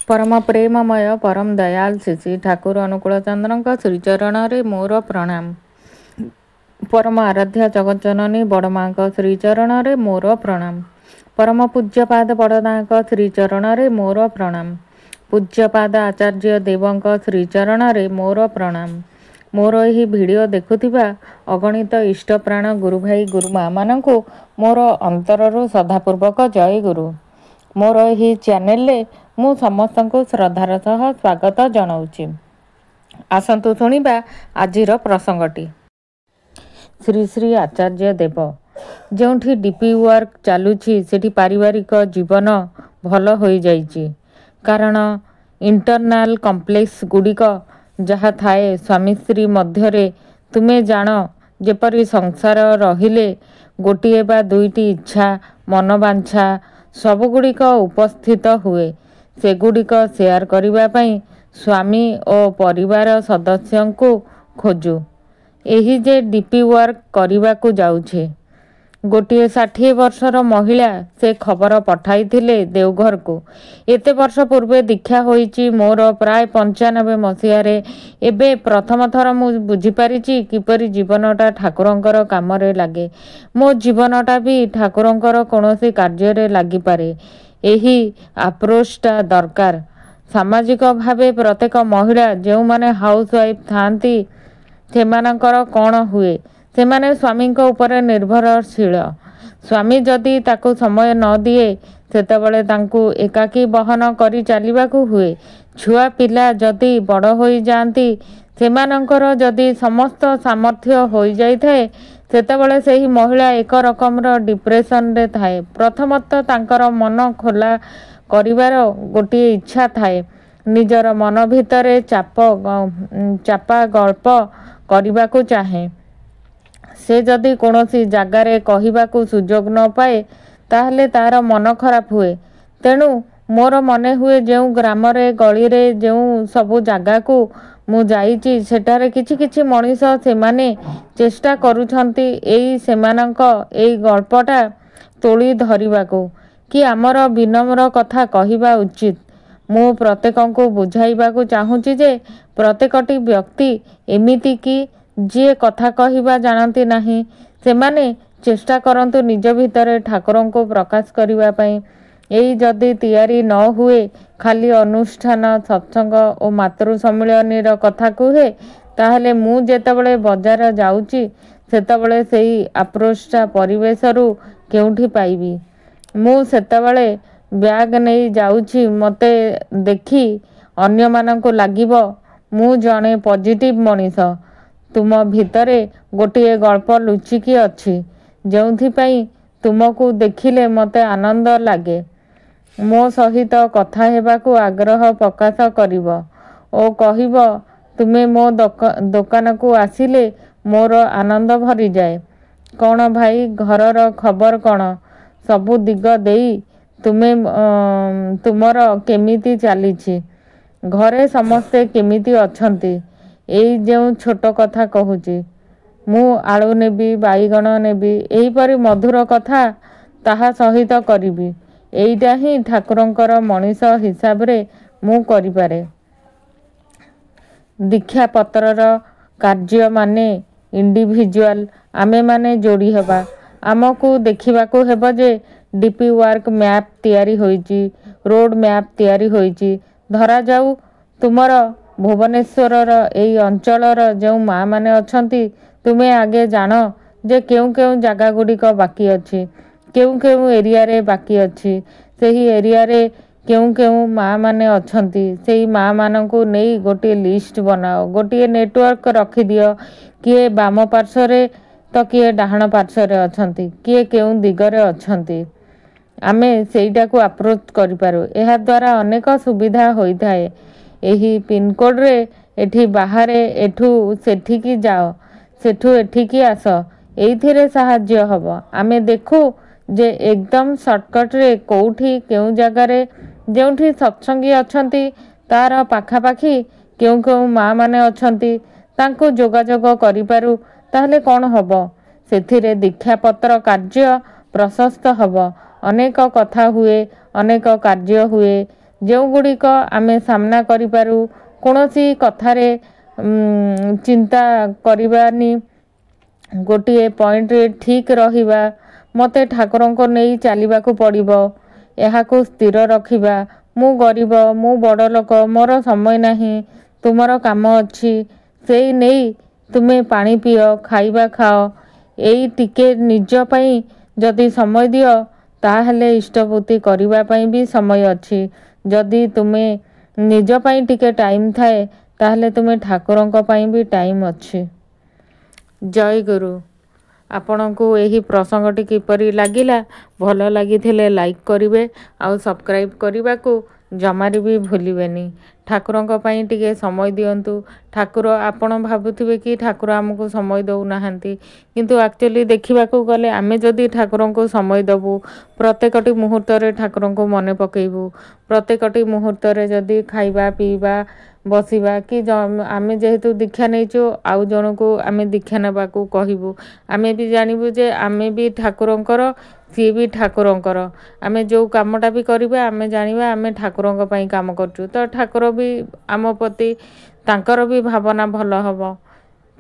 परम प्रेममय परम दयाल श्री ठाकुर अनुकूल चंद्र श्रीचरण मोर प्रणाम। परम आराध्या जगज्जननी बड़मा श्रीचरण मोर प्रणाम। परम पूज्यपाद बड़दा श्रीचरण मोर प्रणाम। पूज्यपाद आचार्य देव श्रीचरण मोर प्रणाम। मोर यही वीडियो देखुथिबा अगणित इष्टप्राण गुरु भाई गुरु माँ मानू मोर अंतररू श्रद्धापूर्वक जय गुरु। मोर यही चैनल मु समस्त को श्रद्धार सह स्वागत जनाऊँगी। आसतु शुणिबा आजिर प्रसंगटी। श्री श्री आचार्य देव जोठी डीपी वर्क चलुछि सेठी पारिवारिक जीवन भल हो जाइछि। कारण इंटरनाल कम्प्लेक्स गुड़िक जहाँ थाए स्वामी स्त्री मध्यरे तुमे जान जेपरी संसार रहिले गोटिए बा दुईटी इच्छा मनोवांछा सबुगुड़िक उपस्थित हुए। सेगुड़िक शेयर करिबा पई स्वामी और परिवार सदस्य को खोजु। एही जे डीपी वर्क करिबा को जाउछे। गोटिए 60 वर्षर महिला से खबर पठाई थिले देवघर को। एते वर्ष पूर्वे दीक्षा होईची मोर प्राय 95 मसीहारे। एबे प्रथम थर मु बुझी पारिची किपरि जीवनटा ठाकुरंकर कामरे लागे। मो जीवनटा भी ठाकुरंकर कोनोसी कार्य लागी पारे। एही अप्रोचटा दरकार। सामाजिक भावे प्रत्येक महिला जो माने हाउस वाइफ थांती सेमानकर कौन हुए सेमाने स्वामी उपरे निर्भरशील। स्वामी जदि ताकू समय न दिए सेतबेले तांकू एकाकी बहन करी चलिबाकू हुए। छुआ पिला जदि बड़ होई जांती सेमानकर जदि समस्त सामर्थ्य हो जाइए सेतबेले सेही महिला एक रकमर डिप्रेशन रे थाए। प्रथमतः तांकर मन खोला करिवार गोटे इच्छा थाए। निजर मन भितरे चापा गल्प करिबाकू चाहे। से जदि कोनोसी जगारे कहिबाकू सुजोग न पाए ताहले तार मन खराब हुए। तेणु मोर मने हुए जो ग्राम रे गली रे जो सबु जगह को मु जाइची सेठारे किछि किछि मनीष से माने चेष्टा करूछंती एई सेमानंक एई गल्पटा तोली धरिबाकू कि आमर विनम्र कथा कहिबा उचित। मु प्रत्येकंकु बुझाइबाकू चाहूची जे प्रत्येकटी व्यक्ति एमिति कि जे कथा कहिबा जानती नाही सेमाने चेष्टा करंतु निज भितरे ठाकुरंको प्रकाश करिबा पई। एई जदि तैयारी न हुए खाली अनुष्ठान सत्संग और मातृ सम्मिलनीर कथा कुहे ताहले मु जेतबेले बजार जाउची सेतबेले सेई अप्रोचटा परिवेशरू केउठी पाइबी। मु सेतबेले बैग नहीं जाउची मते देखी अन्य मानंको लागिबो मु जणे पॉजिटिव मनीष। तुम भितरे गोटे गल्प लुचिकी अच्छी जोंथि पई तुमको देखिले मते आनंद लागे। मो सहित कथा हेबाकू आग्रह प्रकाश करिवो ओ कहिवो तुमे मो दुकान को आसिले मोर आनंद भरी जाए। कौन भाई घरर खबर कौन सबु दिग देई तुमे तुमर केमिति चलीछि घरे समस्ते केमिति अछंती एई जो छोट कथा कहूची। मु आलू नेबी बाईगण नेबी एहीपरि मधुर कथा ताहा सहित करिबी। एईटा ही ठाकुरंकर मनीष हिसाब रे मु करिपारे। दीक्षा पत्रर कार्य माने इंडिविजुअल आमे माने जोड़ी हेबा। आमको देखिबाकू हेबो जे डीपी वर्क मैप तैयारी होईची रोड मैप तैयारी होईची। धरा जाऊ तुमर भुवनेश्वरर एई अंचलर जो माँ माने अछंती तुमे आगे जान जे केउ केउ जगह गुड़िक बाकी अच्छी केउ केउ एरिया रे बाकी अच्छी। सेही एरिया रे केउ केउ माँ माने अछंती सेही माँ मानंकु नेई गोटे लिस्ट बनाओ। गोटे नेटवर्क रखी दियो किए बाम पार्श्वरे तो किए डाहाण पार्श्वरे अछंती किए केउ दिगरे अछंती। आमे सेईटा को अप्रोच करि पारो। एहा द्वारा अनेक सुविधा होई थाए। एही पिन कोड रे एठी बाहरे एठू सेठिकी जाओ सेठू एठिकी आस एइथिरे साहाय्य हबो। आमे देखू जे एकदम शॉर्टकट रे कोउठी केउ जगह रे जोंठी सत्संगी अछंती तार पाखापाखी केउ केउ माँ माने अछंती तांको जोगाजोग करि पारू ताहले कौन हबो सेथिरे दीक्षा पत्र कार्य प्रशस्त हबो। अनेक कथा हुए अनेक कार्य हुए ଯେଉଁଗୁଡ଼ିକ ଆମେ ସାମ୍ନା କରିପାରୁ। କୌଣସି କଥାରେ ଚିନ୍ତା କରିବାନି, ଗୋଟିଏ ପଏଣ୍ଟରେ ଠିକ୍ ରହିବା। ମୋତେ ଠାକୁରଙ୍କୁ ନେଇ ଚାଲିବାକୁ ପଡ଼ିବ, ଏହାକୁ ସ୍ଥିର ରଖିବା। ମୁଁ ଗରିବ, ମୁଁ ବଡ଼ ଲୋକ, ମୋର ସମୟ ନାହିଁ, ତୁମର କାମ ଅଛି, ସେଇ ନେଇ ତୁମେ ପାଣି ପିଅ, ଖାଇବା ଖାଅ। ଏଇ ଟିକେ ନିଜ ପାଇଁ ଯଦି ସମୟ ଦିଅ, ତାହେଲେ ଇଷ୍ଟବୃତ୍ତି କରିବା ପାଇଁ ବି ସମୟ ଅଛି। ଯଦି ତୁମେ ନିଜ ପାଇଁ ଟିକେ ଟାଇମ୍ ଥାଏ, ତାହେଲେ ତୁମେ ଠାକୁରଙ୍କ ପାଇଁ ବି ଟାଇମ୍ ଅଛି। ଜୟ ଗୁରୁ। ଆପଣଙ୍କୁ ଏହି ପ୍ରସଙ୍ଗଟି କିପରି ଲାଗିଲା? ଭଲ ଲାଗିଥିଲେ ଲାଇକ୍ କରିବେ ଆଉ ସବସ୍କ୍ରାଇବ୍ କରିବାକୁ ଜମାରେ ବି ଭୁଲିବେନି। ଠାକୁରଙ୍କ ପାଇଁ ଟିକେ ସମୟ ଦିଅନ୍ତୁ। ଠାକୁର, ଆପଣ ଭାବୁଥିବେ କି ଠାକୁର ଆମକୁ ସମୟ ଦେଉନାହାନ୍ତି, କିନ୍ତୁ ଆକ୍ଚୁଆଲି ଦେଖିବାକୁ ଗଲେ ଆମେ ଯଦି ଠାକୁରଙ୍କୁ ସମୟ ଦେବୁ, ପ୍ରତ୍ୟେକଟି ମୁହୂର୍ତ୍ତରେ ଠାକୁରଙ୍କୁ ମନେ ପକାଇବୁ, ପ୍ରତ୍ୟେକଟି ମୁହୂର୍ତ୍ତରେ ଯଦି ଖାଇବା ପିଇବା ବସିବା କି ଆମେ ଯେହେତୁ ଦୀକ୍ଷା ନେଇଛୁ, ଆଉ ଜଣକୁ ଆମେ ଦୀକ୍ଷା ନେବାକୁ କହିବୁ, ଆମେ ବି ଜାଣିବୁ ଯେ ଆମେ ବି ଠାକୁରଙ୍କର, ସିଏ ବି ଠାକୁରଙ୍କର। ଆମେ ଯେଉଁ କାମଟା ବି କରିବା, ଆମେ ଜାଣିବା ଆମେ ଠାକୁରଙ୍କ ପାଇଁ କାମ କରୁଛୁ, ତ ଠାକୁର ବି ଆମ ପ୍ରତି ତାଙ୍କର ବି ଭାବନା ଭଲ ହେବ।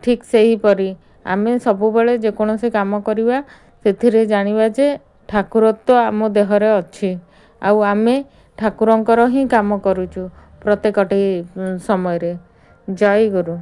ଠିକ୍ ସେହିପରି ଆମେ ସବୁବେଳେ ଯେକୌଣସି କାମ କରିବା, ସେଥିରେ ଜାଣିବା ଯେ ଠାକୁରତ୍ୱ ଆମ ଦେହରେ ଅଛି, ଆଉ ଆମେ ଠାକୁରଙ୍କର ହିଁ କାମ କରୁଛୁ ପ୍ରତ୍ୟେକଟି ସମୟରେ। ଜୟ ଗୁରୁ।